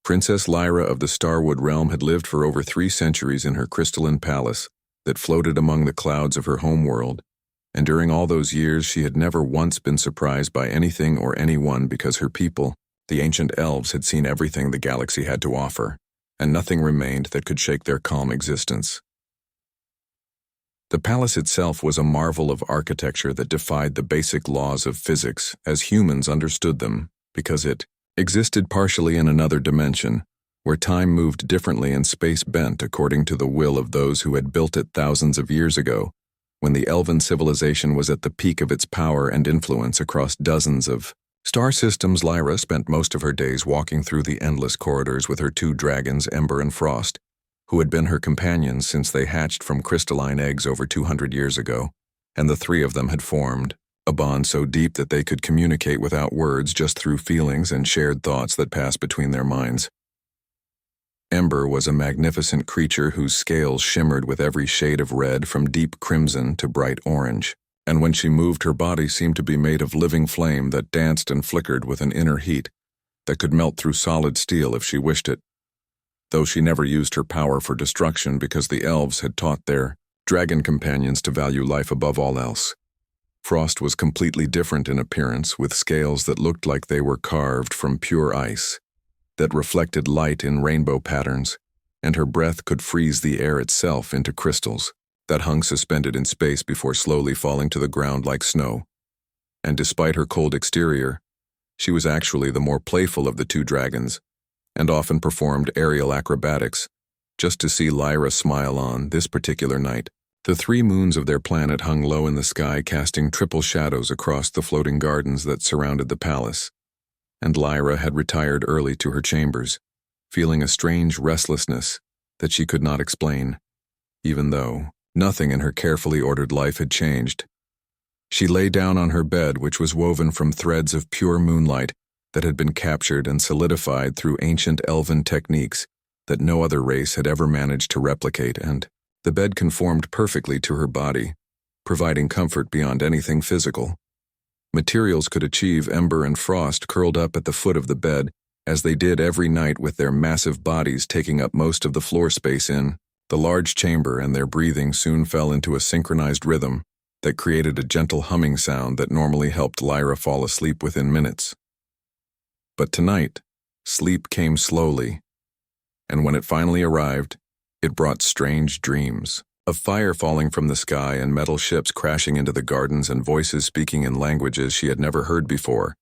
Princess Lyra of the Starwood Realm had lived for over 3 centuries in her crystalline palace that floated among the clouds of her homeworld, and during all those years she had never once been surprised by anything or anyone because her people, the ancient elves, had seen everything the galaxy had to offer, and nothing remained that could shake their calm existence. The palace itself was a marvel of architecture that defied the basic laws of physics as humans understood them, because it existed partially in another dimension, where time moved differently and space bent according to the will of those who had built it thousands of years ago, when the elven civilization was at the peak of its power and influence across dozens of star systems. Lyra spent most of her days walking through the endless corridors with her 2 dragons, Ember and Frost, who had been her companions since they hatched from crystalline eggs over 200 years ago, and the 3 of them had formed a bond so deep that they could communicate without words, just through feelings and shared thoughts that passed between their minds. Ember was a magnificent creature whose scales shimmered with every shade of red, from deep crimson to bright orange, and when she moved, her body seemed to be made of living flame that danced and flickered with an inner heat that could melt through solid steel if she wished it, though she never used her power for destruction because the elves had taught their dragon companions to value life above all else. Frost was completely different in appearance, with scales that looked like they were carved from pure ice, that reflected light in rainbow patterns, and her breath could freeze the air itself into crystals that hung suspended in space before slowly falling to the ground like snow. And despite her cold exterior, she was actually the more playful of the 2 dragons, and often performed aerial acrobatics just to see Lyra smile. On this particular night, the 3 moons of their planet hung low in the sky, casting triple shadows across the floating gardens that surrounded the palace, and Lyra had retired early to her chambers, feeling a strange restlessness that she could not explain, even though nothing in her carefully ordered life had changed. She lay down on her bed, which was woven from threads of pure moonlight that had been captured and solidified through ancient elven techniques that no other race had ever managed to replicate, and the bed conformed perfectly to her body, providing comfort beyond anything physical. Materials could achieve. Ember and Frost curled up at the foot of the bed, as they did every night, with their massive bodies taking up most of the floor space in the large chamber, and their breathing soon fell into a synchronized rhythm that created a gentle humming sound that normally helped Lyra fall asleep within minutes. But tonight, sleep came slowly, and when it finally arrived, it brought strange dreams of fire falling from the sky and metal ships crashing into the gardens, and voices speaking in languages she had never heard before,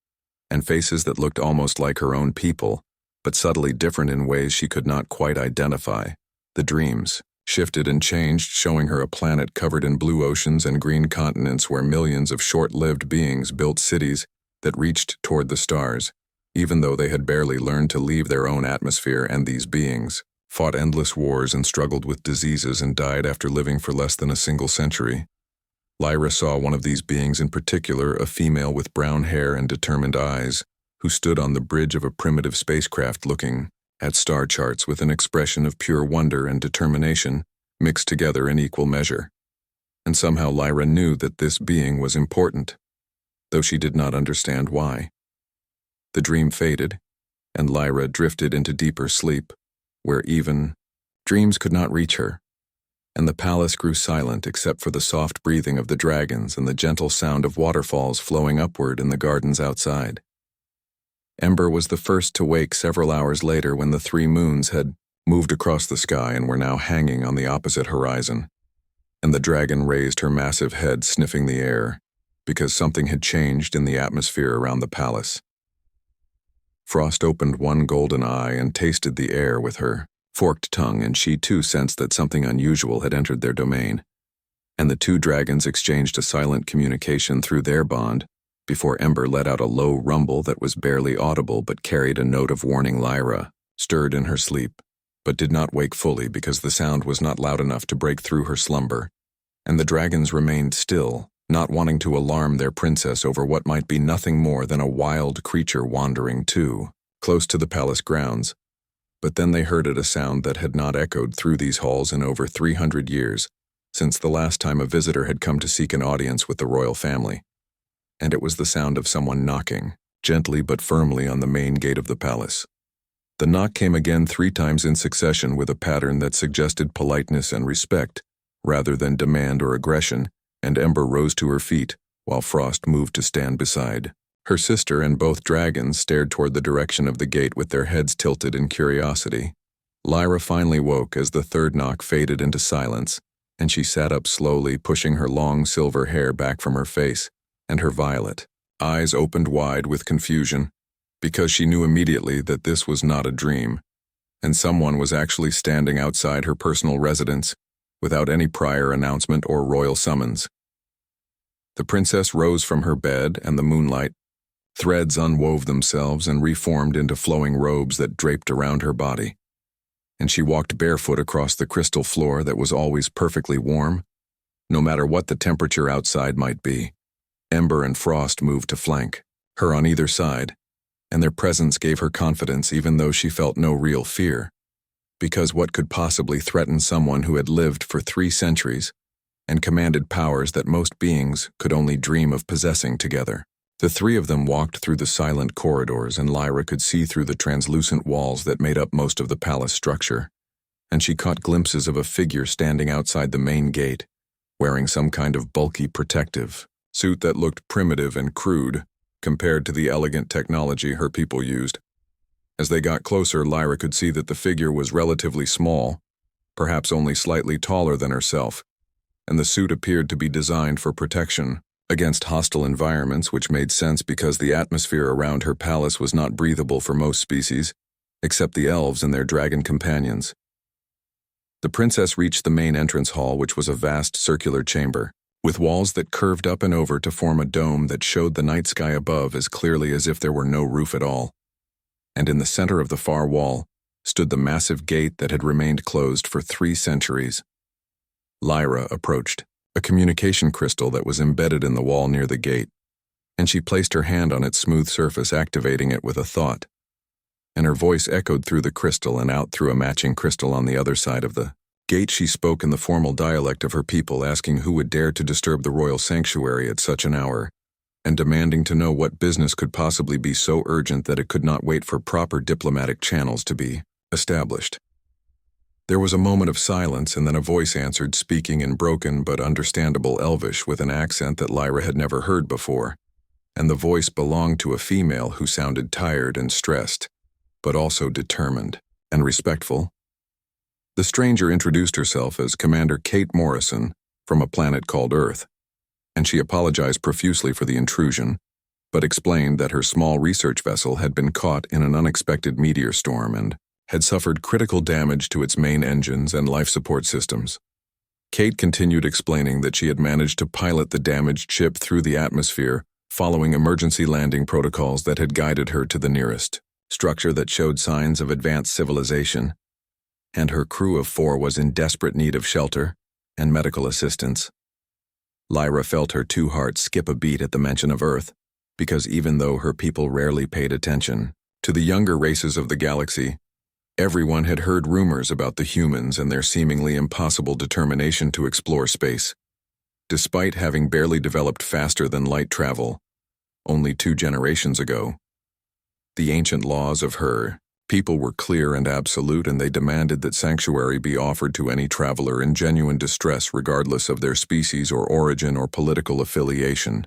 and faces that looked almost like her own people, but subtly different in ways she could not quite identify. The dreams shifted and changed, showing her a planet covered in blue oceans and green continents where millions of short-lived beings built cities that reached toward the stars, even though they had barely learned to leave their own atmosphere, and these beings fought endless wars and struggled with diseases and died after living for less than a single century. Lyra saw one of these beings in particular, a female with brown hair and determined eyes, who stood on the bridge of a primitive spacecraft looking at star charts with an expression of pure wonder and determination mixed together in equal measure. And somehow Lyra knew that this being was important, though she did not understand why. The dream faded, and Lyra drifted into deeper sleep, where even dreams could not reach her, and the palace grew silent except for the soft breathing of the dragons and the gentle sound of waterfalls flowing upward in the gardens outside. Ember was the first to wake several hours later, when the 3 moons had moved across the sky and were now hanging on the opposite horizon, and the dragon raised her massive head, sniffing the air, because something had changed in the atmosphere around the palace. Frost opened one golden eye and tasted the air with her forked tongue, and she too sensed that something unusual had entered their domain, and the 2 dragons exchanged a silent communication through their bond before Ember let out a low rumble that was barely audible but carried a note of warning. Lyra stirred in her sleep, but did not wake fully because the sound was not loud enough to break through her slumber, and the dragons remained still, not wanting to alarm their princess over what might be nothing more than a wild creature wandering too close to the palace grounds. But then they heard a sound that had not echoed through these halls in over 300 years, since the last time a visitor had come to seek an audience with the royal family. And it was the sound of someone knocking, gently but firmly, on the main gate of the palace. The knock came again 3 times in succession with a pattern that suggested politeness and respect, rather than demand or aggression, and Ember rose to her feet, while Frost moved to stand beside. Her sister and both dragons stared toward the direction of the gate with their heads tilted in curiosity. Lyra finally woke as the third knock faded into silence, and she sat up slowly, pushing her long silver hair back from her face, and her violet eyes opened wide with confusion, because she knew immediately that this was not a dream, and someone was actually standing outside her personal residence, without any prior announcement or royal summons. The princess rose from her bed, and the moonlight threads unwove themselves and reformed into flowing robes that draped around her body. And she walked barefoot across the crystal floor that was always perfectly warm, no matter what the temperature outside might be. Ember and Frost moved to flank her on either side, and their presence gave her confidence even though she felt no real fear, because what could possibly threaten someone who had lived for 3 centuries and commanded powers that most beings could only dream of possessing together? The 3 of them walked through the silent corridors, and Lyra could see through the translucent walls that made up most of the palace structure, and she caught glimpses of a figure standing outside the main gate, wearing some kind of bulky protective suit that looked primitive and crude compared to the elegant technology her people used. As they got closer, Lyra could see that the figure was relatively small, perhaps only slightly taller than herself, and the suit appeared to be designed for protection against hostile environments, which made sense because the atmosphere around her palace was not breathable for most species, except the elves and their dragon companions. The princess reached the main entrance hall, which was a vast circular chamber, with walls that curved up and over to form a dome that showed the night sky above as clearly as if there were no roof at all. And in the center of the far wall stood the massive gate that had remained closed for 3 centuries. Lyra approached a communication crystal that was embedded in the wall near the gate, and she placed her hand on its smooth surface, activating it with a thought. And her voice echoed through the crystal and out through a matching crystal on the other side of the gate. She spoke in the formal dialect of her people, asking who would dare to disturb the royal sanctuary at such an hour, and demanding to know what business could possibly be so urgent that it could not wait for proper diplomatic channels to be established. There was a moment of silence, and then a voice answered, speaking in broken but understandable Elvish with an accent that Lyra had never heard before, and the voice belonged to a female who sounded tired and stressed, but also determined and respectful. The stranger introduced herself as Commander Kate Morrison from a planet called Earth, and she apologized profusely for the intrusion, but explained that her small research vessel had been caught in an unexpected meteor storm and had suffered critical damage to its main engines and life support systems. Kate continued explaining that she had managed to pilot the damaged ship through the atmosphere following emergency landing protocols that had guided her to the nearest structure that showed signs of advanced civilization, and her crew of 4 was in desperate need of shelter and medical assistance. Lyra felt her 2 hearts skip a beat at the mention of Earth, because even though her people rarely paid attention to the younger races of the galaxy, everyone had heard rumors about the humans and their seemingly impossible determination to explore space. Despite having barely developed faster than light travel only 2 generations ago, the ancient laws of her people were clear and absolute, and they demanded that sanctuary be offered to any traveler in genuine distress regardless of their species or origin or political affiliation,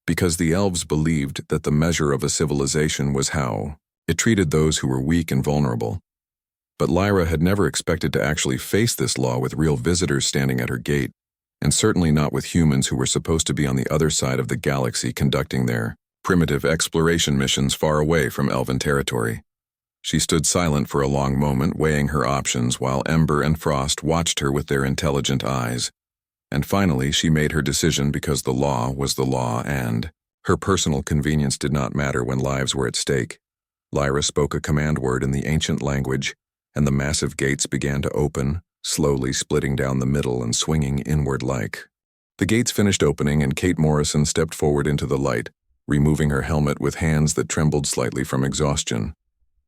because the elves believed that the measure of a civilization was how it treated those who were weak and vulnerable. But Lyra had never expected to actually face this law with real visitors standing at her gate, and certainly not with humans who were supposed to be on the other side of the galaxy conducting their primitive exploration missions far away from elven territory. She stood silent for a long moment, weighing her options, while Ember and Frost watched her with their intelligent eyes. And finally, she made her decision because the law was the law, and her personal convenience did not matter when lives were at stake. Lyra spoke a command word in the ancient language, and the massive gates began to open, slowly splitting down the middle and swinging inward like. The gates finished opening, and Kate Morrison stepped forward into the light, removing her helmet with hands that trembled slightly from exhaustion.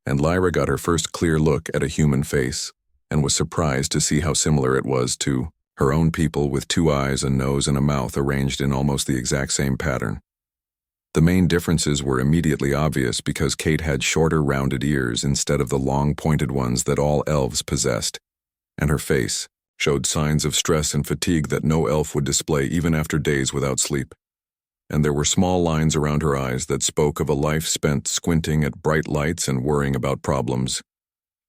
And Lyra got her first clear look at a human face, and was surprised to see how similar it was to her own people, with 2 eyes, a nose, and a mouth arranged in almost the exact same pattern. The main differences were immediately obvious because Kate had shorter, rounded ears instead of the long, pointed ones that all elves possessed, and her face showed signs of stress and fatigue that no elf would display even after days without sleep. And there were small lines around her eyes that spoke of a life spent squinting at bright lights and worrying about problems.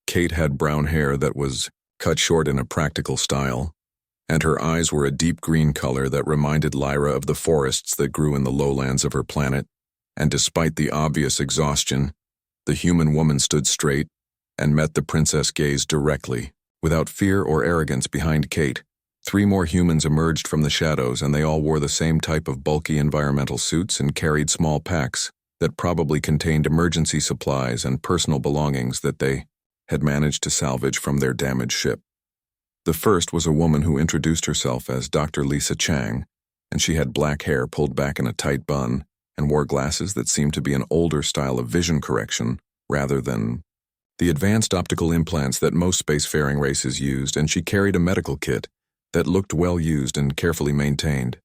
Kate had brown hair that was cut short in a practical style, and her eyes were a deep green color that reminded Lyra of the forests that grew in the lowlands of her planet. And despite the obvious exhaustion, the human woman stood straight and met the princess gaze directly, without fear or arrogance. Behind Kate, 3 more humans emerged from the shadows, and they all wore the same type of bulky environmental suits and carried small packs that probably contained emergency supplies and personal belongings that they had managed to salvage from their damaged ship. The first was a woman who introduced herself as Dr. Lisa Chang, and she had black hair pulled back in a tight bun and wore glasses that seemed to be an older style of vision correction rather than the advanced optical implants that most spacefaring races used, and she carried a medical kit that looked well used and carefully maintained.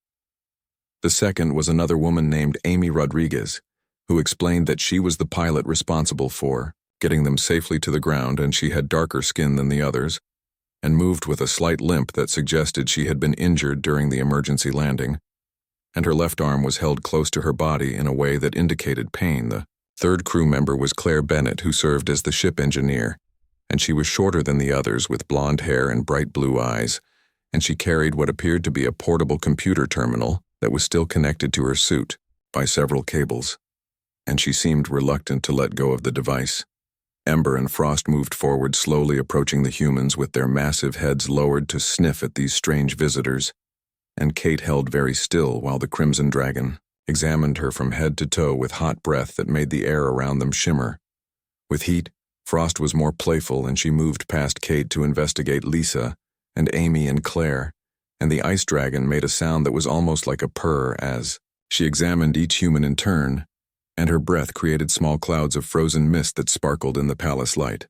The second was another woman named Amy Rodriguez, who explained that she was the pilot responsible for getting them safely to the ground, and she had darker skin than the others, and moved with a slight limp that suggested she had been injured during the emergency landing, and her left arm was held close to her body in a way that indicated pain. The third crew member was Claire Bennett, who served as the ship engineer, and she was shorter than the others with blonde hair and bright blue eyes, and she carried what appeared to be a portable computer terminal that was still connected to her suit by several cables, and she seemed reluctant to let go of the device. Ember and Frost moved forward, slowly approaching the humans with their massive heads lowered to sniff at these strange visitors, and Kate held very still while the Crimson Dragon examined her from head to toe with hot breath that made the air around them shimmer. With heat, Frost was more playful, and she moved past Kate to investigate Lisa and Amy and Claire, and the Ice Dragon made a sound that was almost like a purr as she examined each human in turn, and her breath created small clouds of frozen mist that sparkled in the palace light.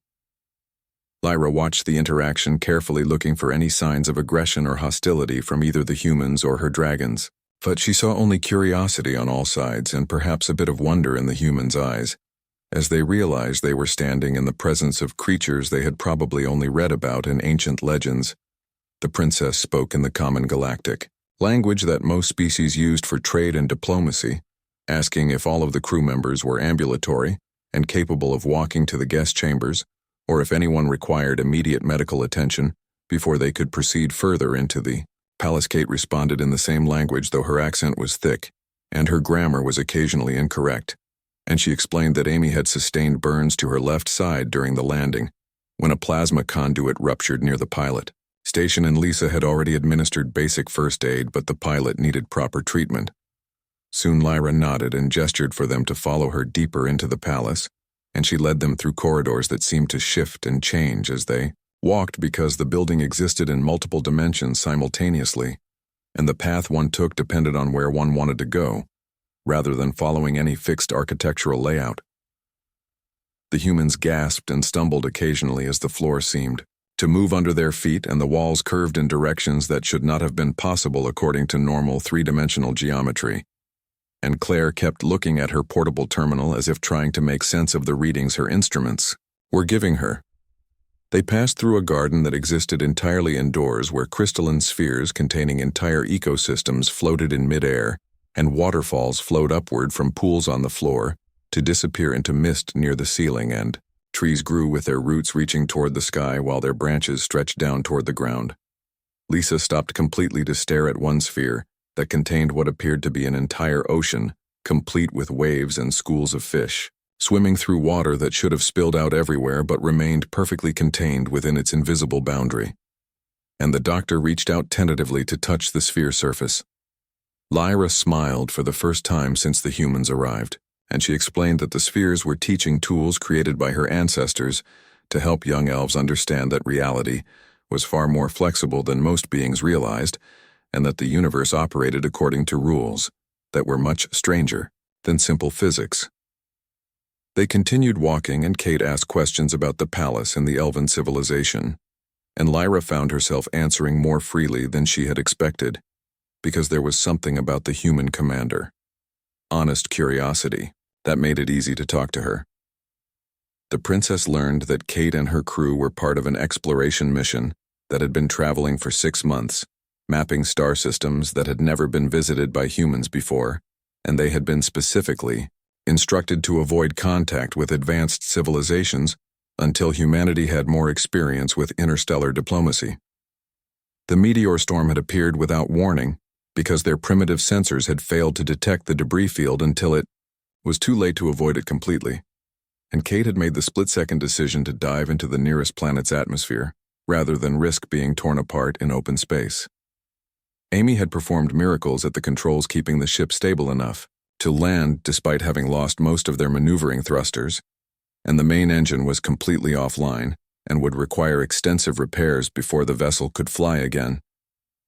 Lyra watched the interaction carefully, looking for any signs of aggression or hostility from either the humans or her dragons, but she saw only curiosity on all sides and perhaps a bit of wonder in the humans' eyes, as they realized they were standing in the presence of creatures they had probably only read about in ancient legends. The princess spoke in the common galactic language that most species used for trade and diplomacy, asking if all of the crew members were ambulatory and capable of walking to the guest chambers, or if anyone required immediate medical attention before they could proceed further into the palace. Kate responded in the same language, though her accent was thick, and her grammar was occasionally incorrect, and she explained that Amy had sustained burns to her left side during the landing, when a plasma conduit ruptured near the pilot station, and Lisa had already administered basic first aid, but the pilot needed proper treatment. Soon Lyra nodded and gestured for them to follow her deeper into the palace, and she led them through corridors that seemed to shift and change as they walked because the building existed in multiple dimensions simultaneously, and the path one took depended on where one wanted to go, rather than following any fixed architectural layout. The humans gasped and stumbled occasionally as the floor seemed to move under their feet, and the walls curved in directions that should not have been possible according to normal three-dimensional geometry. And Claire kept looking at her portable terminal as if trying to make sense of the readings her instruments were giving her. They passed through a garden that existed entirely indoors, where crystalline spheres containing entire ecosystems floated in midair, and waterfalls flowed upward from pools on the floor to disappear into mist near the ceiling, and trees grew with their roots reaching toward the sky while their branches stretched down toward the ground. Lisa stopped completely to stare at one sphere that contained what appeared to be an entire ocean, complete with waves and schools of fish, swimming through water that should have spilled out everywhere but remained perfectly contained within its invisible boundary. And the doctor reached out tentatively to touch the sphere surface. Lyra smiled for the first time since the humans arrived, and she explained that the spheres were teaching tools created by her ancestors to help young elves understand that reality was far more flexible than most beings realized, and that the universe operated according to rules that were much stranger than simple physics. They continued walking, and Kate asked questions about the palace and the elven civilization, and Lyra found herself answering more freely than she had expected, because there was something about the human commander honest curiosity that made it easy to talk to her. The princess learned that Kate and her crew were part of an exploration mission that had been traveling for 6 months, mapping star systems that had never been visited by humans before, and they had been specifically instructed to avoid contact with advanced civilizations until humanity had more experience with interstellar diplomacy. The meteor storm had appeared without warning because their primitive sensors had failed to detect the debris field until it was too late to avoid it completely, and Kate had made the split-second decision to dive into the nearest planet's atmosphere rather than risk being torn apart in open space. Amy had performed miracles at the controls, keeping the ship stable enough to land despite having lost most of their maneuvering thrusters, and the main engine was completely offline and would require extensive repairs before the vessel could fly again,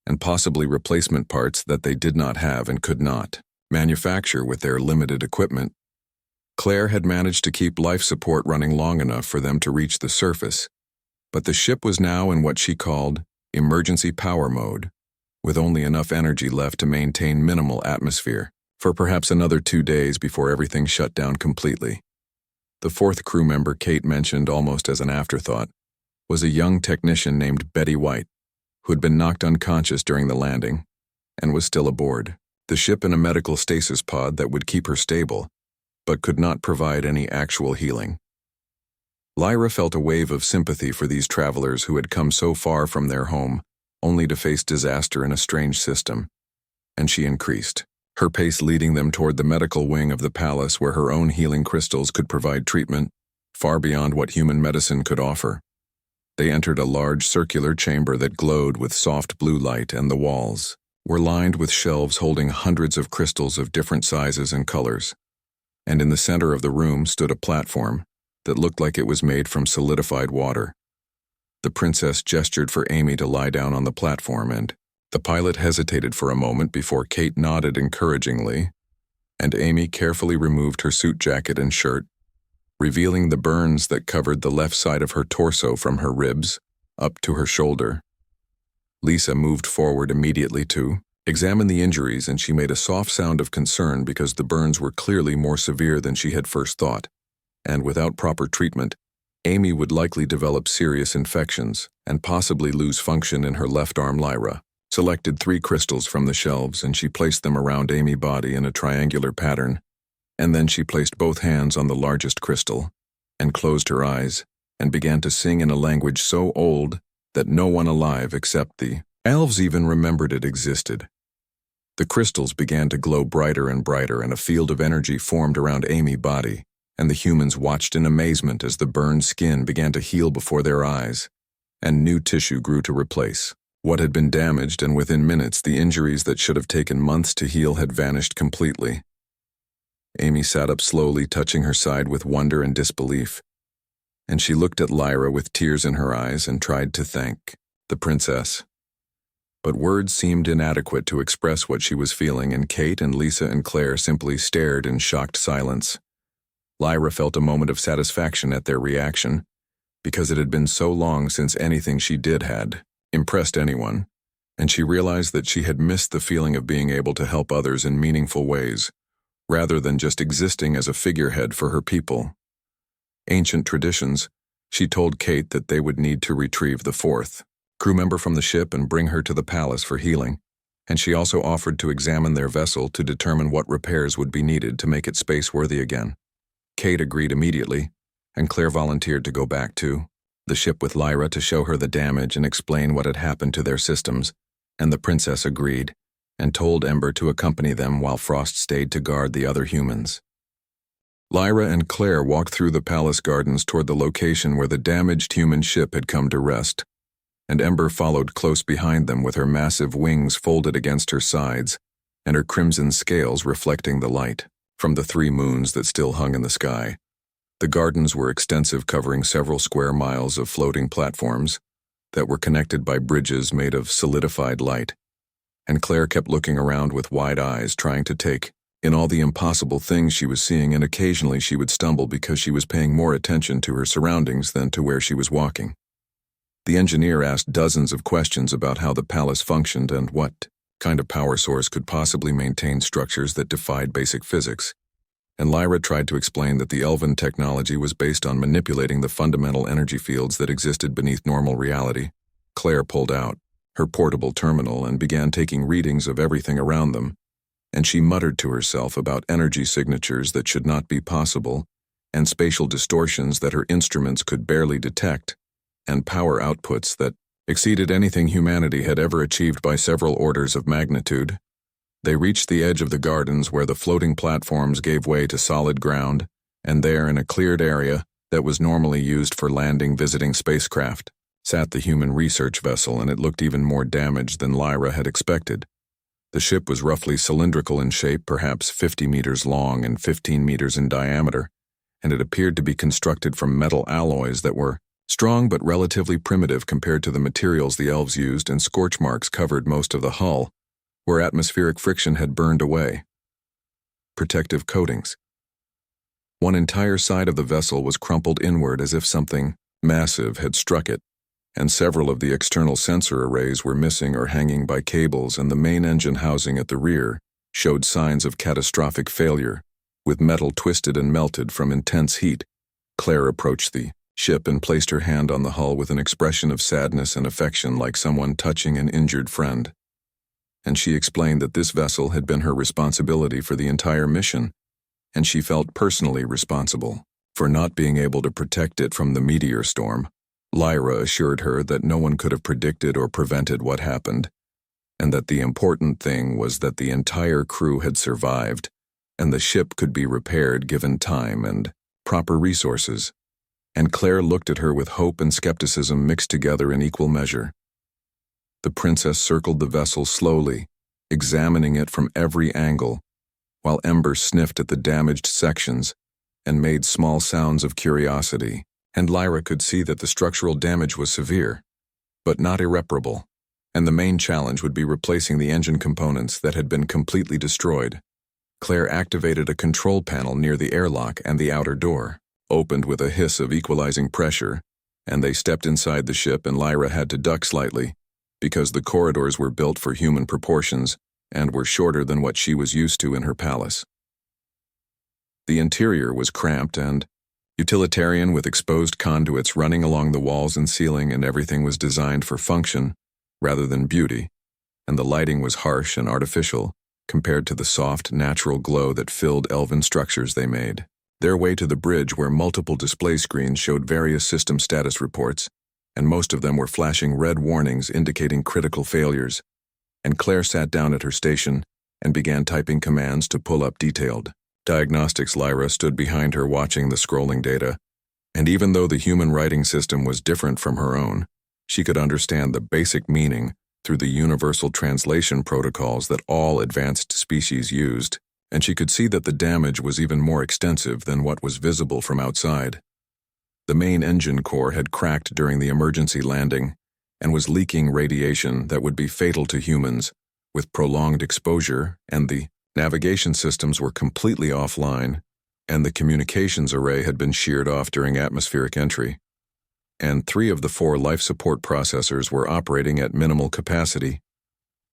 and possibly replacement parts that they did not have and could not manufacture with their limited equipment. Claire had managed to keep life support running long enough for them to reach the surface, but the ship was now in what she called emergency power mode, with only enough energy left to maintain minimal atmosphere for perhaps another 2 days before everything shut down completely. The fourth crew member Kate mentioned almost as an afterthought was a young technician named Betty White, who had been knocked unconscious during the landing and was still aboard the ship in a medical stasis pod that would keep her stable, but could not provide any actual healing. Lyra felt a wave of sympathy for these travelers who had come so far from their home only to face disaster in a strange system, and she increased her pace, leading them toward the medical wing of the palace where her own healing crystals could provide treatment far beyond what human medicine could offer. They entered a large circular chamber that glowed with soft blue light, and the walls were lined with shelves holding hundreds of crystals of different sizes and colors. And in the center of the room stood a platform that looked like it was made from solidified water. The princess gestured for Amy to lie down on the platform, and the pilot hesitated for a moment before Kate nodded encouragingly, and Amy carefully removed her suit jacket and shirt, revealing the burns that covered the left side of her torso from her ribs up to her shoulder. Lisa moved forward immediately to examine the injuries, and she made a soft sound of concern because the burns were clearly more severe than she had first thought, and without proper treatment, Amy would likely develop serious infections and possibly lose function in her left arm. Lyra selected 3 crystals from the shelves, and she placed them around Amy's body in a triangular pattern, and then she placed both hands on the largest crystal and closed her eyes and began to sing in a language so old that no one alive except the elves even remembered it existed. The crystals began to glow brighter and brighter, and a field of energy formed around Amy's body, and the humans watched in amazement as the burned skin began to heal before their eyes, and new tissue grew to replace what had been damaged, and within minutes the injuries that should have taken months to heal had vanished completely. Amy sat up slowly, touching her side with wonder and disbelief, and she looked at Lyra with tears in her eyes and tried to thank the princess. But words seemed inadequate to express what she was feeling, and Kate and Lisa and Claire simply stared in shocked silence. Lyra felt a moment of satisfaction at their reaction, because it had been so long since anything she did had impressed anyone, and she realized that she had missed the feeling of being able to help others in meaningful ways, rather than just existing as a figurehead for her people. Ancient traditions, she told Kate that they would need to retrieve the 4th crew member from the ship and bring her to the palace for healing, and she also offered to examine their vessel to determine what repairs would be needed to make it space-worthy again. Kate agreed immediately, and Claire volunteered to go back to the ship with Lyra to show her the damage and explain what had happened to their systems, and the princess agreed and told Ember to accompany them while Frost stayed to guard the other humans. Lyra and Claire walked through the palace gardens toward the location where the damaged human ship had come to rest, and Ember followed close behind them with her massive wings folded against her sides and her crimson scales reflecting the light from the 3 moons that still hung in the sky. The gardens were extensive, covering several square miles of floating platforms that were connected by bridges made of solidified light, and Claire kept looking around with wide eyes, trying to take in all the impossible things she was seeing, and occasionally she would stumble because she was paying more attention to her surroundings than to where she was walking. The engineer asked dozens of questions about how the palace functioned and what kind of power source could possibly maintain structures that defied basic physics, and Lyra tried to explain that the elven technology was based on manipulating the fundamental energy fields that existed beneath normal reality. Claire pulled out her portable terminal and began taking readings of everything around them, and she muttered to herself about energy signatures that should not be possible, and spatial distortions that her instruments could barely detect, and power outputs that exceeded anything humanity had ever achieved by several orders of magnitude. They reached the edge of the gardens where the floating platforms gave way to solid ground, and there, in a cleared area that was normally used for landing visiting spacecraft, sat the human research vessel, and it looked even more damaged than Lyra had expected. The ship was roughly cylindrical in shape, perhaps 50 meters long and 15 meters in diameter, and it appeared to be constructed from metal alloys that were strong but relatively primitive compared to the materials the elves used, and scorch marks covered most of the hull, where atmospheric friction had burned away. Protective coatings. One entire side of the vessel was crumpled inward as if something massive had struck it, and several of the external sensor arrays were missing or hanging by cables, and the main engine housing at the rear showed signs of catastrophic failure, with metal twisted and melted from intense heat. Claire approached the ship and placed her hand on the hull with an expression of sadness and affection, like someone touching an injured friend. And she explained that this vessel had been her responsibility for the entire mission, and she felt personally responsible for not being able to protect it from the meteor storm. Lyra assured her that no one could have predicted or prevented what happened, and that the important thing was that the entire crew had survived, and the ship could be repaired given time and proper resources. And Claire looked at her with hope and skepticism mixed together in equal measure. The princess circled the vessel slowly, examining it from every angle, while Ember sniffed at the damaged sections and made small sounds of curiosity. And Lyra could see that the structural damage was severe, but not irreparable, and the main challenge would be replacing the engine components that had been completely destroyed. Claire activated a control panel near the airlock, and the outer door opened with a hiss of equalizing pressure, and they stepped inside the ship, and Lyra had to duck slightly, because the corridors were built for human proportions and were shorter than what she was used to in her palace. The interior was cramped and utilitarian, with exposed conduits running along the walls and ceiling, and everything was designed for function rather than beauty, and the lighting was harsh and artificial compared to the soft, natural glow that filled elven structures they made. Their way to the bridge, where multiple display screens showed various system status reports, and most of them were flashing red warnings indicating critical failures, and Claire sat down at her station and began typing commands to pull up detailed diagnostics. Lyra stood behind her watching the scrolling data, and even though the human writing system was different from her own, she could understand the basic meaning through the universal translation protocols that all advanced species used, and she could see that the damage was even more extensive than what was visible from outside. The main engine core had cracked during the emergency landing and was leaking radiation that would be fatal to humans with prolonged exposure, and the navigation systems were completely offline, and the communications array had been sheared off during atmospheric entry, and 3 of the 4 life support processors were operating at minimal capacity.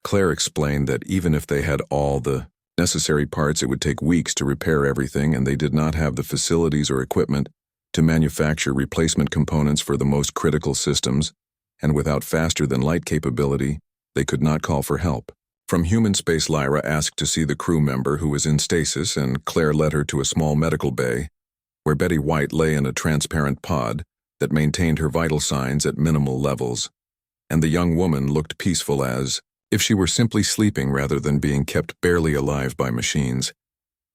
Claire explained that even if they had all the necessary parts, it would take weeks to repair everything, and they did not have the facilities or equipment to manufacture replacement components for the most critical systems, and without faster-than-light capability, they could not call for help. From human space, Lyra asked to see the crew member who was in stasis, and Claire led her to a small medical bay, where Betty White lay in a transparent pod that maintained her vital signs at minimal levels, and the young woman looked peaceful, as if she were simply sleeping rather than being kept barely alive by machines.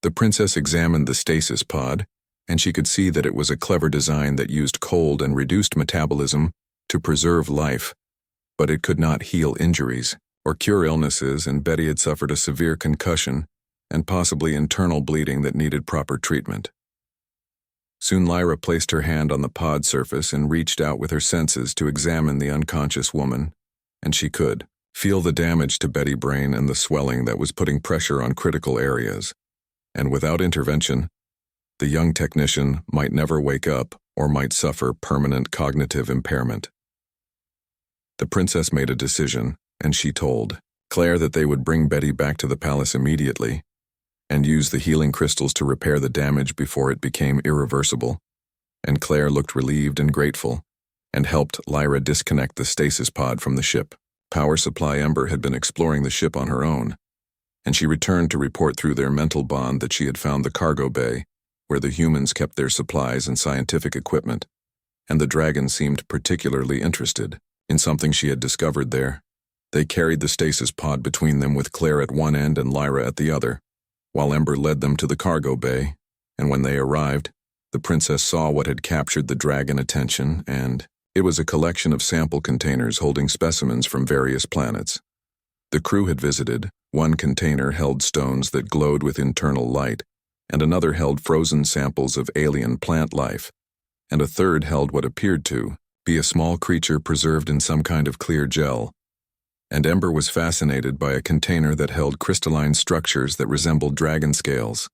The princess examined the stasis pod, and she could see that it was a clever design that used cold and reduced metabolism to preserve life, but it could not heal injuries or cure illnesses, and Betty had suffered a severe concussion and possibly internal bleeding that needed proper treatment. Soon Lyra placed her hand on the pod surface and reached out with her senses to examine the unconscious woman, and she could feel the damage to Betty's brain and the swelling that was putting pressure on critical areas, and without intervention, the young technician might never wake up or might suffer permanent cognitive impairment. The princess made a decision, and she told Claire that they would bring Betty back to the palace immediately and use the healing crystals to repair the damage before it became irreversible. And Claire looked relieved and grateful and helped Lyra disconnect the stasis pod from the ship. Power Supply Ember had been exploring the ship on her own, and she returned to report through their mental bond that she had found the cargo bay, where the humans kept their supplies and scientific equipment, and the dragon seemed particularly interested in something she had discovered there. They carried the stasis pod between them with Claire at one end and Lyra at the other, while Ember led them to the cargo bay, and when they arrived, the princess saw what had captured the dragon attention, and it was a collection of sample containers holding specimens from various planets. The crew had visited. One container held stones that glowed with internal light, and another held frozen samples of alien plant life, and a third held what appeared to be a small creature preserved in some kind of clear gel. And Ember was fascinated by a container that held crystalline structures that resembled dragon scales.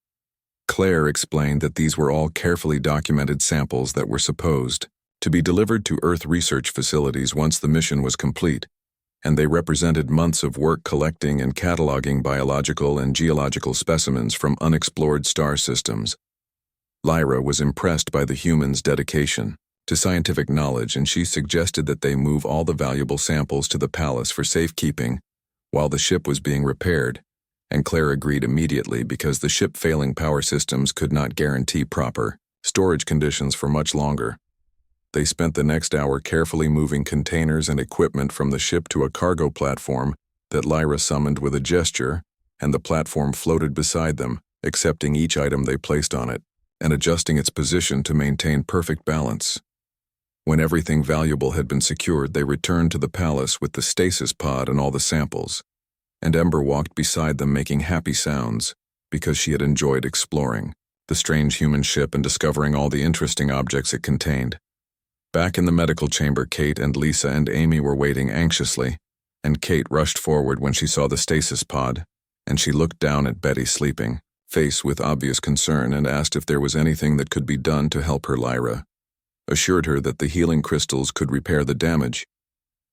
Claire explained that these were all carefully documented samples that were supposed to be delivered to Earth research facilities once the mission was complete, and they represented months of work collecting and cataloging biological and geological specimens from unexplored star systems. Lyra was impressed by the humans' dedication to scientific knowledge, and she suggested that they move all the valuable samples to the palace for safekeeping while the ship was being repaired, and Claire agreed immediately because the ship-failing power systems could not guarantee proper storage conditions for much longer. They spent the next hour carefully moving containers and equipment from the ship to a cargo platform that Lyra summoned with a gesture, and the platform floated beside them, accepting each item they placed on it and adjusting its position to maintain perfect balance. When everything valuable had been secured, they returned to the palace with the stasis pod and all the samples, and Ember walked beside them making happy sounds because she had enjoyed exploring the strange human ship and discovering all the interesting objects it contained. Back in the medical chamber, Kate and Lisa and Amy were waiting anxiously, and Kate rushed forward when she saw the stasis pod, and she looked down at Betty sleeping, face with obvious concern, and asked if there was anything that could be done to help her. Lyra assured her that the healing crystals could repair the damage,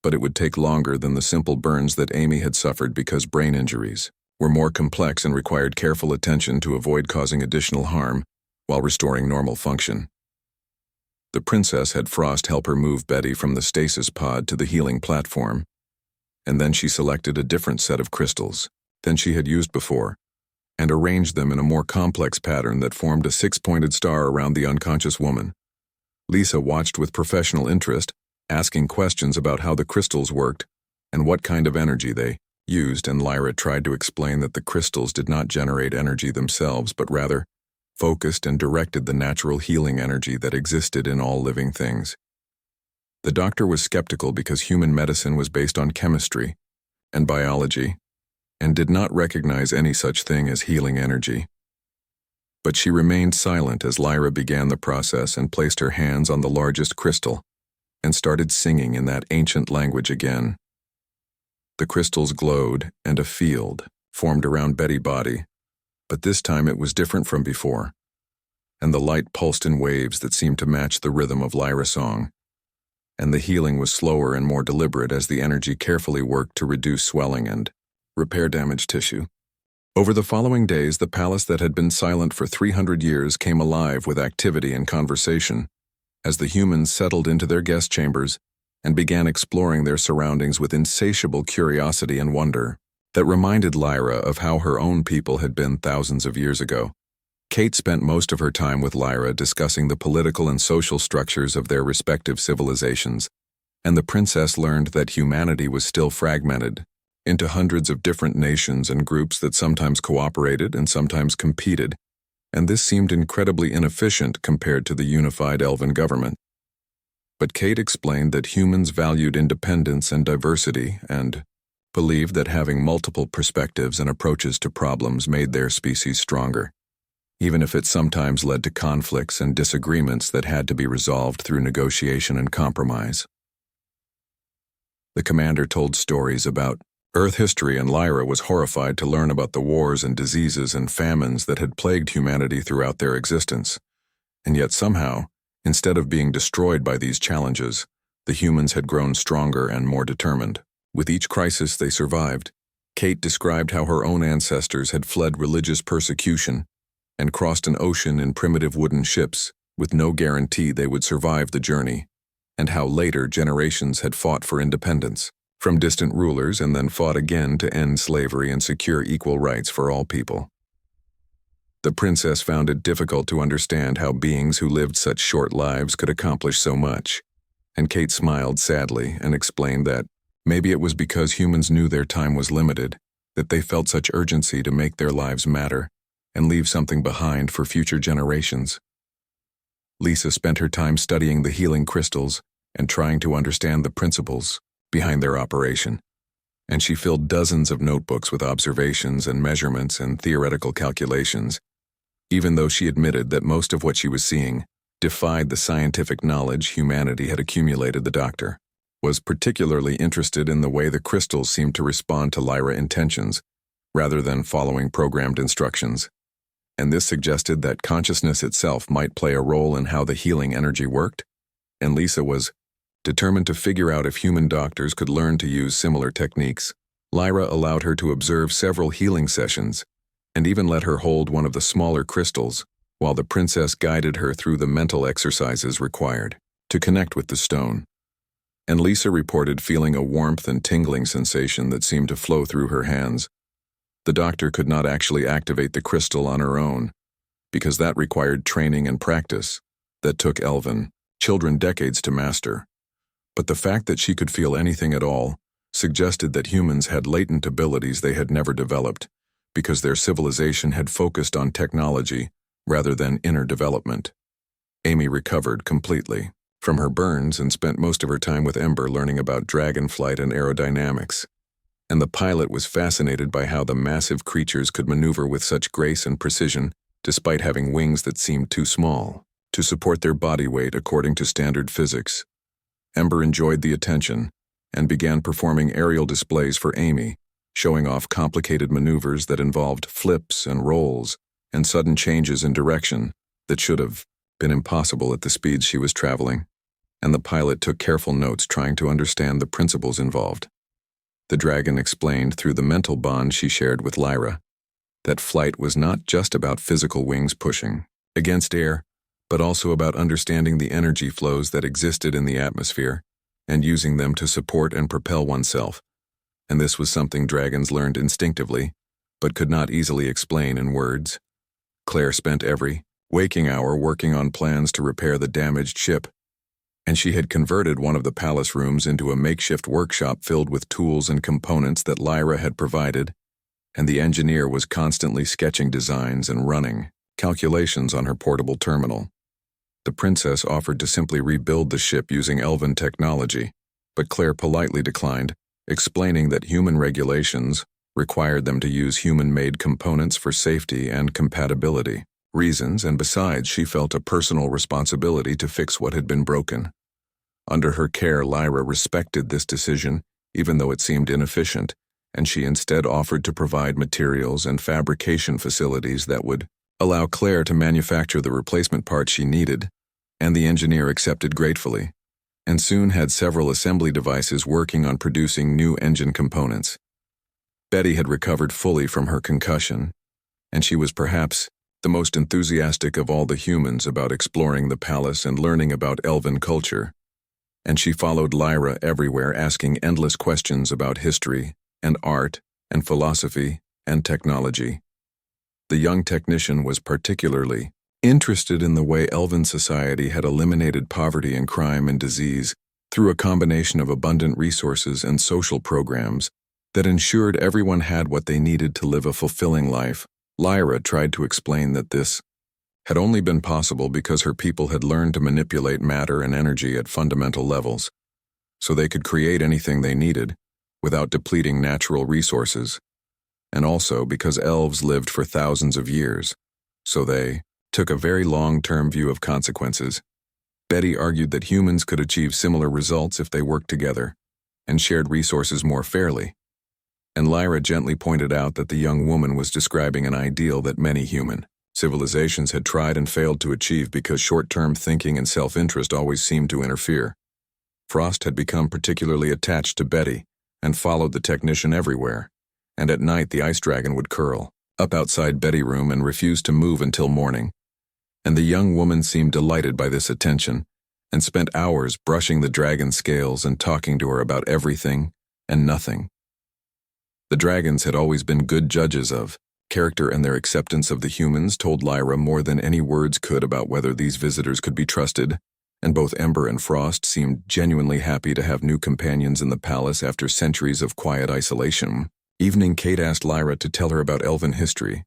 but it would take longer than the simple burns that Amy had suffered because brain injuries were more complex and required careful attention to avoid causing additional harm while restoring normal function. The princess had Frost help her move Betty from the stasis pod to the healing platform, and then she selected a different set of crystals than she had used before, and arranged them in a more complex pattern that formed a six-pointed star around the unconscious woman. Lisa watched with professional interest, asking questions about how the crystals worked and what kind of energy they used, and Lyra tried to explain that the crystals did not generate energy themselves, but rather focused and directed the natural healing energy that existed in all living things. The doctor was skeptical because human medicine was based on chemistry and biology, and did not recognize any such thing as healing energy. But she remained silent as Lyra began the process and placed her hands on the largest crystal and started singing in that ancient language again. The crystals glowed, and a field formed around Betty's body, but this time it was different from before, and the light pulsed in waves that seemed to match the rhythm of Lyra's song, and the healing was slower and more deliberate as the energy carefully worked to reduce swelling and repair damaged tissue. Over the following days, the palace that had been silent for 300 years came alive with activity and conversation, as the humans settled into their guest chambers and began exploring their surroundings with insatiable curiosity and wonder that reminded Lyra of how her own people had been thousands of years ago. Kate spent most of her time with Lyra discussing the political and social structures of their respective civilizations, and the princess learned that humanity was still fragmented into hundreds of different nations and groups that sometimes cooperated and sometimes competed, and this seemed incredibly inefficient compared to the unified elven government. But Kate explained that humans valued independence and diversity and believed that having multiple perspectives and approaches to problems made their species stronger, even if it sometimes led to conflicts and disagreements that had to be resolved through negotiation and compromise. The commander told stories about Earth history, and Lyra was horrified to learn about the wars and diseases and famines that had plagued humanity throughout their existence. And yet somehow, instead of being destroyed by these challenges, the humans had grown stronger and more determined. With each crisis they survived, Kate described how her own ancestors had fled religious persecution and crossed an ocean in primitive wooden ships with no guarantee they would survive the journey, and how later generations had fought for independence from distant rulers and then fought again to end slavery and secure equal rights for all people. The princess found it difficult to understand how beings who lived such short lives could accomplish so much, and Kate smiled sadly and explained that maybe it was because humans knew their time was limited, that they felt such urgency to make their lives matter and leave something behind for future generations. Lisa spent her time studying the healing crystals and trying to understand the principles behind their operation, and she filled dozens of notebooks with observations and measurements and theoretical calculations, even though she admitted that most of what she was seeing defied the scientific knowledge humanity had accumulated. The doctor was particularly interested in the way the crystals seemed to respond to Lyra intentions, rather than following programmed instructions, and this suggested that consciousness itself might play a role in how the healing energy worked, and Lisa was determined to figure out if human doctors could learn to use similar techniques. Lyra allowed her to observe several healing sessions, and even let her hold one of the smaller crystals, while the princess guided her through the mental exercises required to connect with the stone. And Lisa reported feeling a warmth and tingling sensation that seemed to flow through her hands. The doctor could not actually activate the crystal on her own, because that required training and practice that took elven children decades to master. But the fact that she could feel anything at all suggested that humans had latent abilities they had never developed, because their civilization had focused on technology rather than inner development. Amy recovered completely from her burns and spent most of her time with Ember learning about dragonflight and aerodynamics, and the pilot was fascinated by how the massive creatures could maneuver with such grace and precision despite having wings that seemed too small to support their body weight according to standard physics. Ember enjoyed the attention and began performing aerial displays for Amy, showing off complicated maneuvers that involved flips and rolls and sudden changes in direction that should have been impossible at the speeds she was traveling, and the pilot took careful notes trying to understand the principles involved. The dragon explained through the mental bond she shared with Lyra that flight was not just about physical wings pushing against air, but also about understanding the energy flows that existed in the atmosphere and using them to support and propel oneself, and this was something dragons learned instinctively, but could not easily explain in words. Claire spent every waking hour working on plans to repair the damaged ship, and she had converted one of the palace rooms into a makeshift workshop filled with tools and components that Lyra had provided, and the engineer was constantly sketching designs and running calculations on her portable terminal. The princess offered to simply rebuild the ship using elven technology, but Claire politely declined, explaining that human regulations required them to use human-made components for safety and compatibility reasons, and besides, she felt a personal responsibility to fix what had been broken. Under her care, Lyra respected this decision, even though it seemed inefficient, and she instead offered to provide materials and fabrication facilities that would allow Claire to manufacture the replacement parts she needed, and the engineer accepted gratefully, and soon had several assembly devices working on producing new engine components. Betty had recovered fully from her concussion, and she was perhaps the most enthusiastic of all the humans about exploring the palace and learning about elven culture, and she followed Lyra everywhere, asking endless questions about history and art and philosophy and technology. The young technician was particularly interested in the way elven society had eliminated poverty and crime and disease through a combination of abundant resources and social programs that ensured everyone had what they needed to live a fulfilling life. Lyra tried to explain that this had only been possible because her people had learned to manipulate matter and energy at fundamental levels, so they could create anything they needed without depleting natural resources, and also because elves lived for thousands of years, so they took a very long-term view of consequences. Betty argued that humans could achieve similar results if they worked together and shared resources more fairly, and Lyra gently pointed out that the young woman was describing an ideal that many human civilizations had tried and failed to achieve because short-term thinking and self-interest always seemed to interfere. Frost had become particularly attached to Betty and followed the technician everywhere, and at night the ice dragon would curl up outside Betty's room and refuse to move until morning. And the young woman seemed delighted by this attention, and spent hours brushing the dragon's scales and talking to her about everything and nothing. The dragons had always been good judges of character, and their acceptance of the humans told Lyra more than any words could about whether these visitors could be trusted, and both Ember and Frost seemed genuinely happy to have new companions in the palace after centuries of quiet isolation. Evening, Kate asked Lyra to tell her about elven history,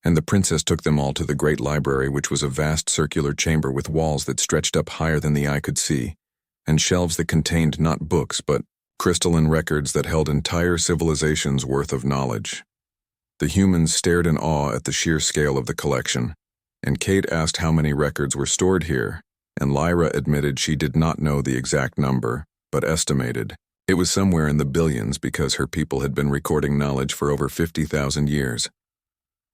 and the princess took them all to the great library, which was a vast circular chamber with walls that stretched up higher than the eye could see, and shelves that contained not books but crystalline records that held entire civilizations' worth of knowledge. The humans stared in awe at the sheer scale of the collection, and Kate asked how many records were stored here, and Lyra admitted she did not know the exact number, but estimated it was somewhere in the billions because her people had been recording knowledge for over 50,000 years.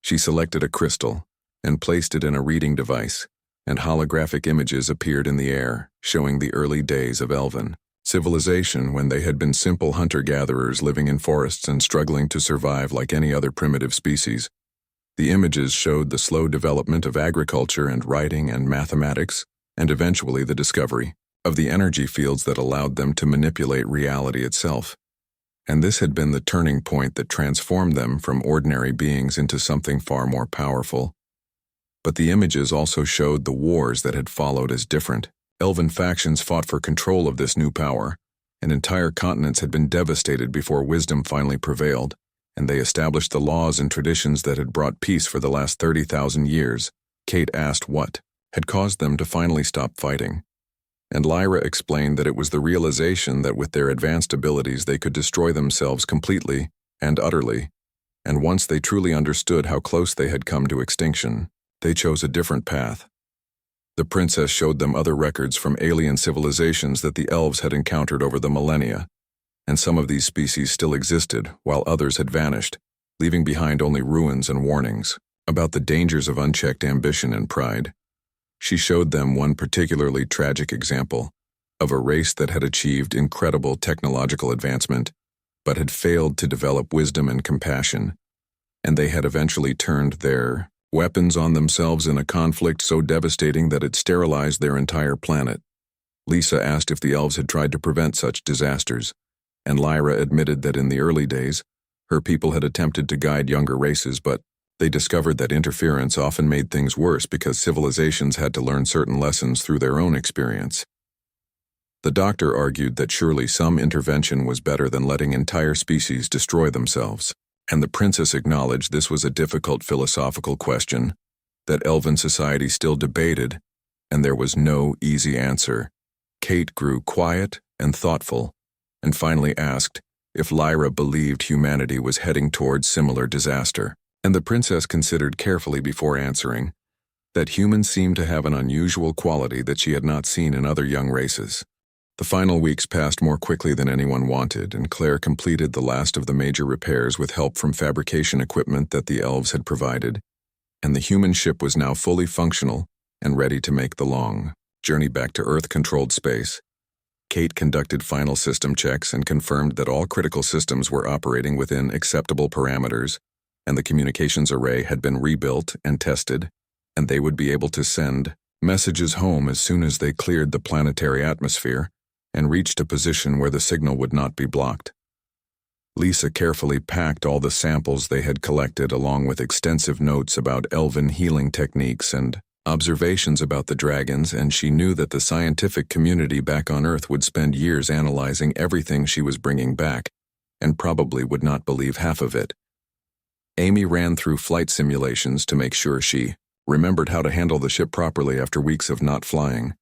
She selected a crystal and placed it in a reading device, and holographic images appeared in the air, showing the early days of elven civilization when they had been simple hunter-gatherers living in forests and struggling to survive like any other primitive species. The images showed the slow development of agriculture and writing and mathematics, and eventually the discovery of the energy fields that allowed them to manipulate reality itself. And this had been the turning point that transformed them from ordinary beings into something far more powerful. But the images also showed the wars that had followed as different elven factions fought for control of this new power, and entire continents had been devastated before wisdom finally prevailed, and they established the laws and traditions that had brought peace for the last 30,000 years. Kate asked what had caused them to finally stop fighting, and Lyra explained that it was the realization that with their advanced abilities they could destroy themselves completely and utterly, and once they truly understood how close they had come to extinction, they chose a different path. The princess showed them other records from alien civilizations that the elves had encountered over the millennia, and some of these species still existed while others had vanished, leaving behind only ruins and warnings about the dangers of unchecked ambition and pride. She showed them one particularly tragic example of a race that had achieved incredible technological advancement, but had failed to develop wisdom and compassion, and they had eventually turned their weapons on themselves in a conflict so devastating that it sterilized their entire planet. Lisa asked if the elves had tried to prevent such disasters, and Lyra admitted that in the early days, her people had attempted to guide younger races, but they discovered that interference often made things worse because civilizations had to learn certain lessons through their own experience. The doctor argued that surely some intervention was better than letting entire species destroy themselves, and the princess acknowledged this was a difficult philosophical question that elven society still debated, and there was no easy answer. Kate grew quiet and thoughtful, and finally asked if Lyra believed humanity was heading towards similar disaster. And the princess considered carefully before answering that humans seemed to have an unusual quality that she had not seen in other young races. The final weeks passed more quickly than anyone wanted, and Claire completed the last of the major repairs with help from fabrication equipment that the elves had provided, and the human ship was now fully functional and ready to make the long journey back to Earth-controlled space. Kate conducted final system checks and confirmed that all critical systems were operating within acceptable parameters, and the communications array had been rebuilt and tested, and they would be able to send messages home as soon as they cleared the planetary atmosphere and reached a position where the signal would not be blocked. Lisa carefully packed all the samples they had collected along with extensive notes about elven healing techniques and observations about the dragons, and she knew that the scientific community back on Earth would spend years analyzing everything she was bringing back, and probably would not believe half of it. Amy ran through flight simulations to make sure she remembered how to handle the ship properly after weeks of not flying,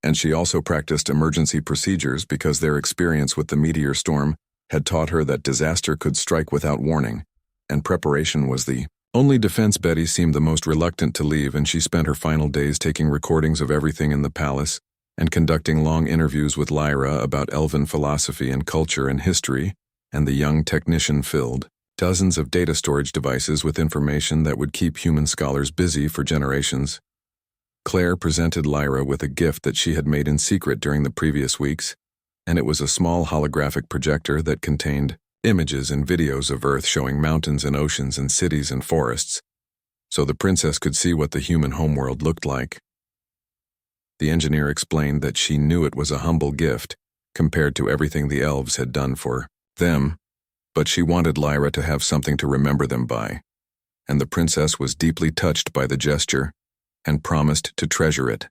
and she also practiced emergency procedures because their experience with the meteor storm had taught her that disaster could strike without warning, and preparation was the only defense. Betty seemed the most reluctant to leave, and she spent her final days taking recordings of everything in the palace and conducting long interviews with Lyra about elven philosophy and culture and history, and the young technician filled dozens of data storage devices with information that would keep human scholars busy for generations. Claire presented Lyra with a gift that she had made in secret during the previous weeks, and it was a small holographic projector that contained images and videos of Earth showing mountains and oceans and cities and forests, so the princess could see what the human homeworld looked like. The engineer explained that she knew it was a humble gift compared to everything the elves had done for them, but she wanted Lyra to have something to remember them by, and the princess was deeply touched by the gesture and promised to treasure it.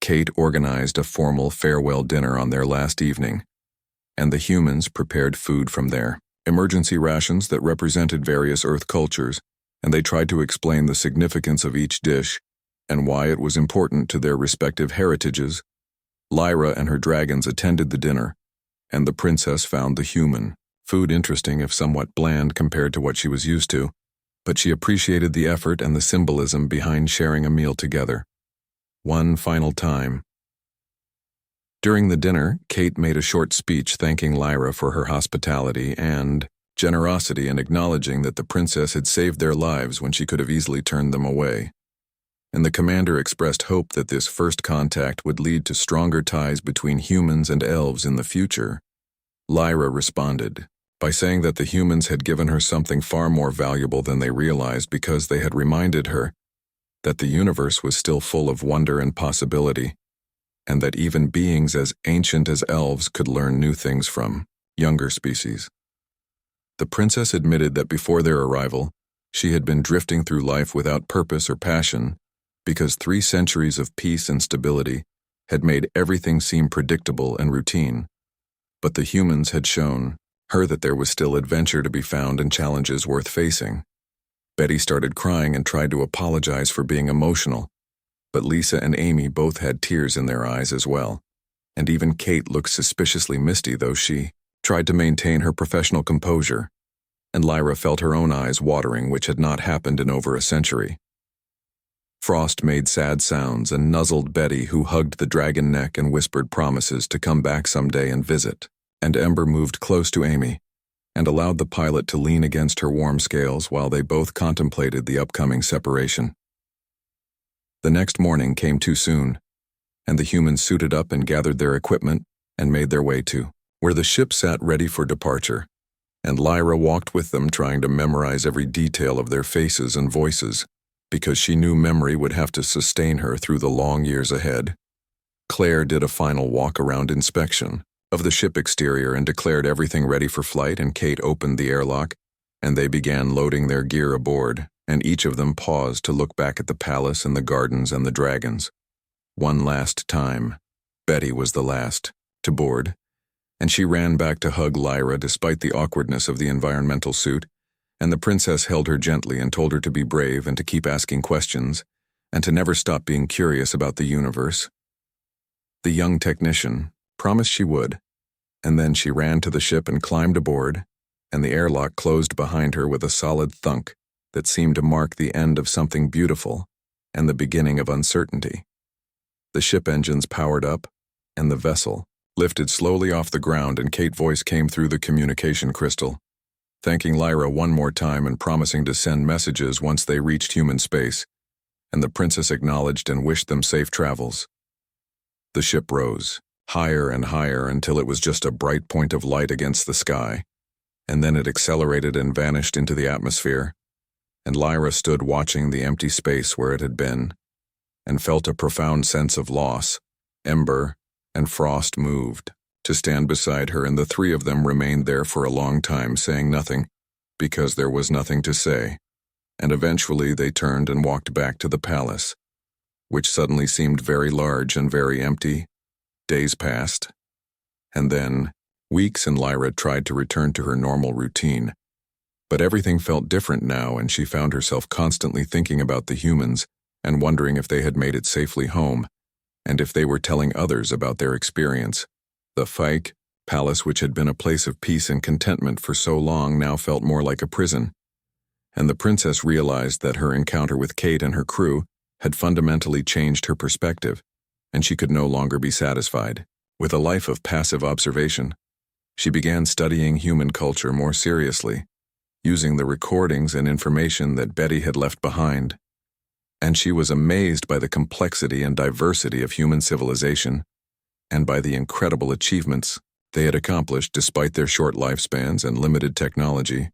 Kate organized a formal farewell dinner on their last evening, and the humans prepared food from their emergency rations that represented various Earth cultures, and they tried to explain the significance of each dish and why it was important to their respective heritages. Lyra and her dragons attended the dinner, and the princess found the human food interesting if somewhat bland compared to what she was used to, but she appreciated the effort and the symbolism behind sharing a meal together. One final time. During the dinner, Kate made a short speech thanking Lyra for her hospitality and generosity and acknowledging that the princess had saved their lives when she could have easily turned them away. And the commander expressed hope that this first contact would lead to stronger ties between humans and elves in the future. Lyra responded by saying that the humans had given her something far more valuable than they realized because they had reminded her that the universe was still full of wonder and possibility, and that even beings as ancient as elves could learn new things from younger species. The princess admitted that before their arrival, she had been drifting through life without purpose or passion because 3 centuries of peace and stability had made everything seem predictable and routine. But the humans had shown her that there was still adventure to be found and challenges worth facing. Betty started crying and tried to apologize for being emotional, but Lisa and Amy both had tears in their eyes as well, and even Kate looked suspiciously misty, though she tried to maintain her professional composure, and Lyra felt her own eyes watering, which had not happened in over a century. Frost made sad sounds and nuzzled Betty, who hugged the dragon neck and whispered promises to come back someday and visit, and Ember moved close to Amy and allowed the pilot to lean against her warm scales while they both contemplated the upcoming separation. The next morning came too soon, and the humans suited up and gathered their equipment and made their way to where the ship sat ready for departure, and Lyra walked with them trying to memorize every detail of their faces and voices, because she knew memory would have to sustain her through the long years ahead. Claire did a final walk-around inspection of the ship exterior and declared everything ready for flight, and Kate opened the airlock, and they began loading their gear aboard, and each of them paused to look back at the palace and the gardens and the dragons. One last time. Betty was the last to board, and she ran back to hug Lyra despite the awkwardness of the environmental suit, and the princess held her gently and told her to be brave and to keep asking questions, and to never stop being curious about the universe. The young technician promised she would, and then she ran to the ship and climbed aboard, and the airlock closed behind her with a solid thunk that seemed to mark the end of something beautiful and the beginning of uncertainty. The ship engines powered up, and the vessel lifted slowly off the ground, and Kate's voice came through the communication crystal, thanking Lyra one more time and promising to send messages once they reached human space, and the princess acknowledged and wished them safe travels. The ship rose, higher and higher until it was just a bright point of light against the sky, and then it accelerated and vanished into the atmosphere, and Lyra stood watching the empty space where it had been, and felt a profound sense of loss. Ember and Frost moved to stand beside her, and the 3 of them remained there for a long time, saying nothing, because there was nothing to say, and eventually they turned and walked back to the palace, which suddenly seemed very large and very empty. Days passed, and then weeks, and Lyra tried to return to her normal routine, but everything felt different now, and she found herself constantly thinking about the humans and wondering if they had made it safely home, and if they were telling others about their experience. The HFY palace, which had been a place of peace and contentment for so long, now felt more like a prison, and the princess realized that her encounter with Kate and her crew had fundamentally changed her perspective, and she could no longer be satisfied with a life of passive observation. She began studying human culture more seriously, using the recordings and information that Betty had left behind, and she was amazed by the complexity and diversity of human civilization, and by the incredible achievements they had accomplished despite their short lifespans and limited technology.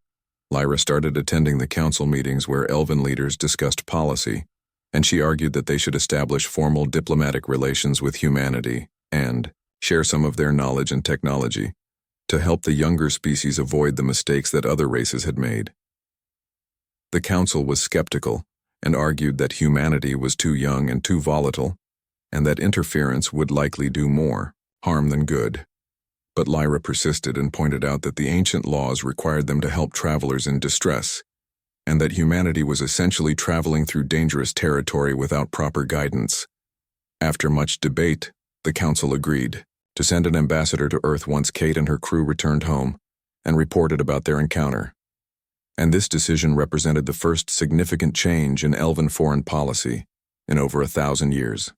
Lyra started attending the council meetings where elven leaders discussed policy, and she argued that they should establish formal diplomatic relations with humanity and share some of their knowledge and technology to help the younger species avoid the mistakes that other races had made. The council was skeptical and argued that humanity was too young and too volatile, and that interference would likely do more harm than good. But Lyra persisted and pointed out that the ancient laws required them to help travelers in distress, and that humanity was essentially traveling through dangerous territory without proper guidance. After much debate, the council agreed to send an ambassador to Earth once Kate and her crew returned home and reported about their encounter. And this decision represented the first significant change in elven foreign policy in over 1,000 years.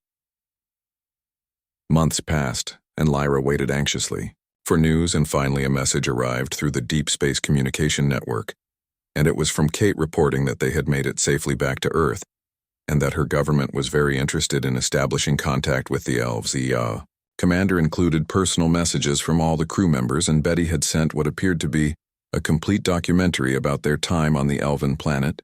Months passed, and Lyra waited anxiously for news, and finally a message arrived through the deep space communication network, and it was from Kate reporting that they had made it safely back to Earth, and that her government was very interested in establishing contact with the elves. The commander included personal messages from all the crew members, and Betty had sent what appeared to be a complete documentary about their time on the elven planet,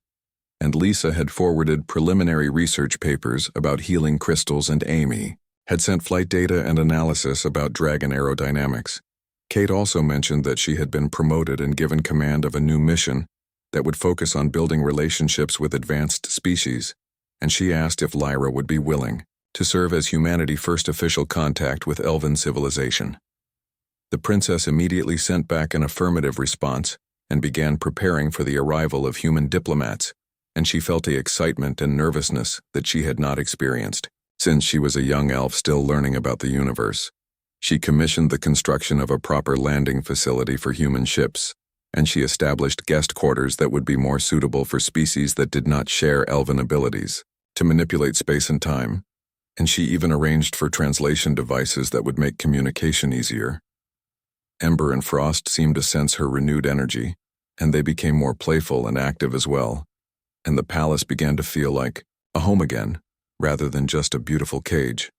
and Lisa had forwarded preliminary research papers about healing crystals, and Amy had sent flight data and analysis about dragon aerodynamics. Kate also mentioned that she had been promoted and given command of a new mission that would focus on building relationships with advanced species, and she asked if Lyra would be willing to serve as humanity's first official contact with elven civilization. The princess immediately sent back an affirmative response and began preparing for the arrival of human diplomats, and she felt the excitement and nervousness that she had not experienced since she was a young elf still learning about the universe. She commissioned the construction of a proper landing facility for human ships, and she established guest quarters that would be more suitable for species that did not share elven abilities to manipulate space and time, and she even arranged for translation devices that would make communication easier. Ember and Frost seemed to sense her renewed energy, and they became more playful and active as well, and the palace began to feel like a home again, rather than just a beautiful cage.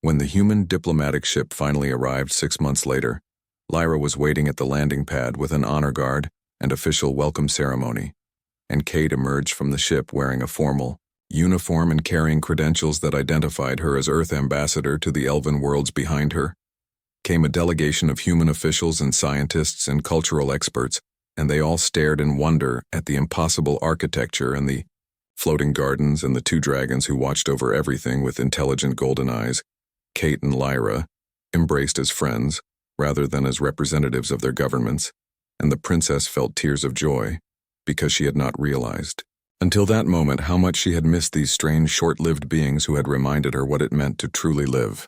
When the human diplomatic ship finally arrived 6 months later, Lyra was waiting at the landing pad with an honor guard and official welcome ceremony, and Kate emerged from the ship wearing a formal uniform and carrying credentials that identified her as Earth ambassador to the elven worlds. Behind her came a delegation of human officials and scientists and cultural experts, and they all stared in wonder at the impossible architecture and the floating gardens and the two dragons who watched over everything with intelligent golden eyes. Kate and Lyra embraced as friends rather than as representatives of their governments, and the princess felt tears of joy because she had not realized until that moment how much she had missed these strange short-lived beings who had reminded her what it meant to truly live.